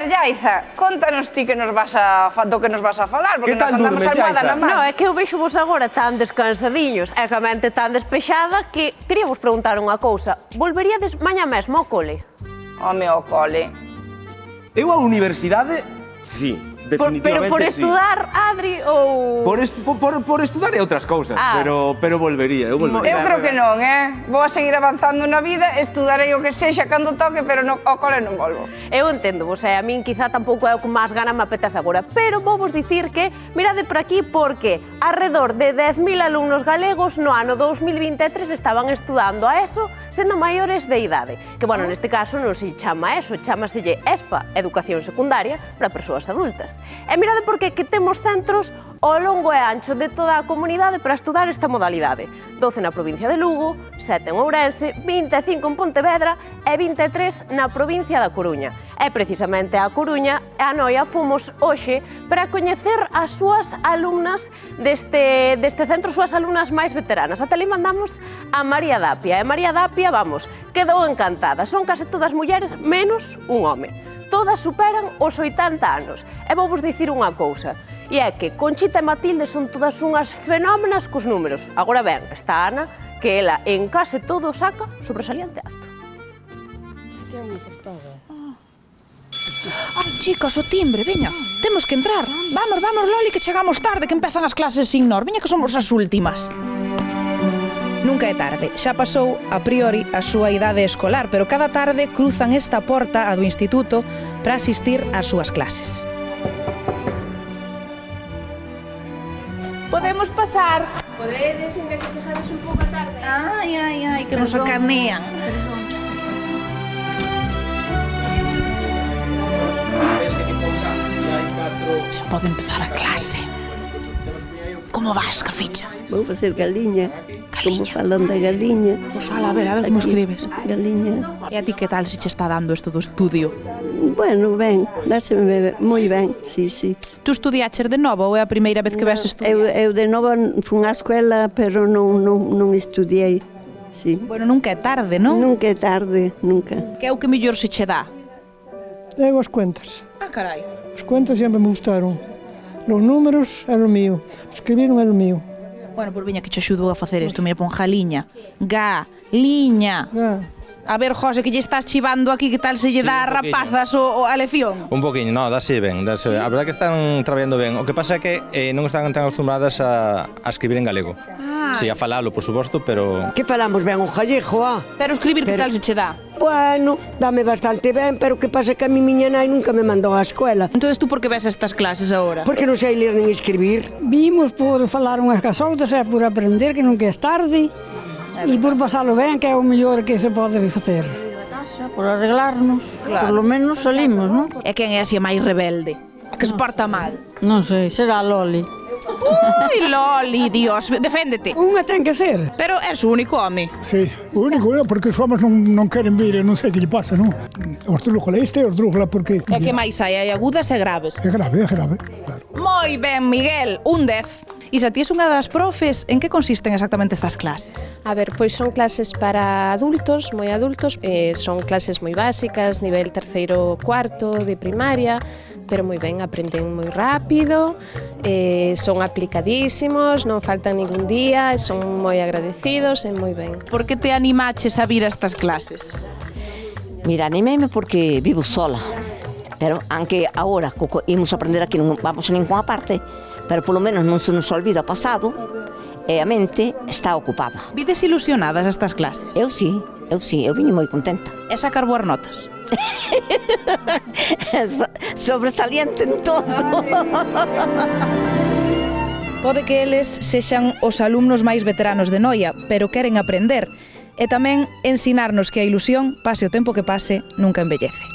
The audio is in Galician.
ver, Yaiza, contanos ti do que nos vas a falar, porque nos andamos almohada na man. Non, é que eu vexo vos agora tan descansadiños e ca mente tan despexada que quería vos preguntar unha cousa. Volveríades mañá mesmo ao cole? Home, ao cole. Eu a universidade, sí, definitivamente sí. Pero por estudar, Adri, ou... Por estudar e outras cousas, pero volvería, eu volvería. Eu creo que non, vou a seguir avanzando na vida, estudarei o que sexa cando toque, pero ao cole non volvo. Eu entendo, vos, a min quizá tampouco é o que máis gana me apetece agora, pero vou vos dicir que mirade por aquí porque alrededor de 10.000 alumnos galegos no ano 2023 estaban estudando a ESO sendo maiores de idade, que, bueno, neste caso non se chama ESO, chamaselle ESPA, Educación Secundaria para persoas adultas. E mirade porque que temos centros ao longo e ancho de toda a comunidade para estudar esta modalidade. 12 na provincia de Lugo, 7 en Ourense, 25 en Pontevedra e 23 na provincia da Coruña. E precisamente a Coruña e a Noia fomos hoxe para coñecer as súas alumnas deste centro, as súas alumnas máis veteranas. Ata ali mandamos a María Dapia. E María Dapia, vamos, quedou encantada. Son case todas mulleres, menos un home. Todas superan os 80 anos. E vou vos dicir unha cousa, e é que Conchita e Matilde son todas unhas fenómenas cos números. Agora ben, está Ana, que ela en case todo saca sobresaliente alto. Hostia, moi costada. Ai, chicas, o timbre, veña, temos que entrar. Vamos, Loli, que chegamos tarde, que empezan as clases sin nós. Veña que somos as últimas. Nunca é tarde, xa pasou a priori a súa idade escolar, pero cada tarde cruzan esta porta, a do instituto, para asistir ás súas clases. Podemos pasar? Podedes, ainda que chegades un pouco tarde. Ai, que nos acanean. Xa pode empezar a clase. Como vas, Caficha? Vou facer galiña. Como falan da galiña. Oxala, a ver como escribes. Galiña. E a ti que tal se che está dando isto do estudio? Bueno, ben, dáseme moi ben, sí. Tú estudiaches de novo ou é a primeira vez que ves estudiar? Eu de novo fun á escola, pero non estudiei, sí. Bueno, nunca é tarde, non? Nunca é tarde, nunca. Que é o que mellor se che dá? Eu as cuentas. Ah, carai. As cuentas sempre me gustaron. Los números é o mío, escribir non é o mío. Bueno, por viña que che axudo a facer isto, mira, pon jaliña, liña. A ver, José, que lle estás chivando aquí, que tal se lle dá a rapazas a lección? Un poquinho, no, dáse ben, dáse ben. A verdade que están traballando ben. O que pasa é que non están tan acostumbradas a escribir en galego. Si, a falalo, por suposto, pero... Que falamos ben o gallego, Pero escribir que tal se che dá? Bueno, dame bastante ben, pero que pasa que a miña nai nunca me mandou á escola. Entonces tú por que ves estas clases agora? Porque non sei ler nin escribir. Vimos por falar unhas cas outras e por aprender que nunca é tarde e por pasalo ben, que é o mellor que se pode facer. Por arreglarnos, por lo menos salimos, non? E quen é así máis rebelde? A que se porta mal? Non sei, será Loli. Ui, Loli, Dios, deféndete. Unha ten que ser. Pero és o único home. Sí, o único é porque os homens non queren vir, non sei que lle pasa, non? Os drújula este, os drújula porque... E que máis hai agudas e graves? É grave, claro. Moi ben, Miguel, un 10. Isa, ti és unha das profes, en que consisten exactamente estas clases? A ver, pois son clases para adultos, moi adultos, son clases moi básicas, nivel terceiro, cuarto de primaria, pero moi ben, aprenden moi rápido, son aplicadísimos, non faltan ningún día, son moi agradecidos e moi ben. Por que te animaches a vir a estas clases? Mira, animeime porque vivo sola, pero aunque agora imos aprender aquí, non vamos a ninguna parte, pero polo menos non se nos olvida o pasado e a mente está ocupada. Vides ilusionadas estas clases? Eu sí, eu viño moi contenta. E sacar boas notas? Sobresaliente en todo. Pode que eles sexan os alumnos máis veteranos de Noia, pero queren aprender e tamén ensinarnos que a ilusión, pase o tempo que pase, nunca envellece.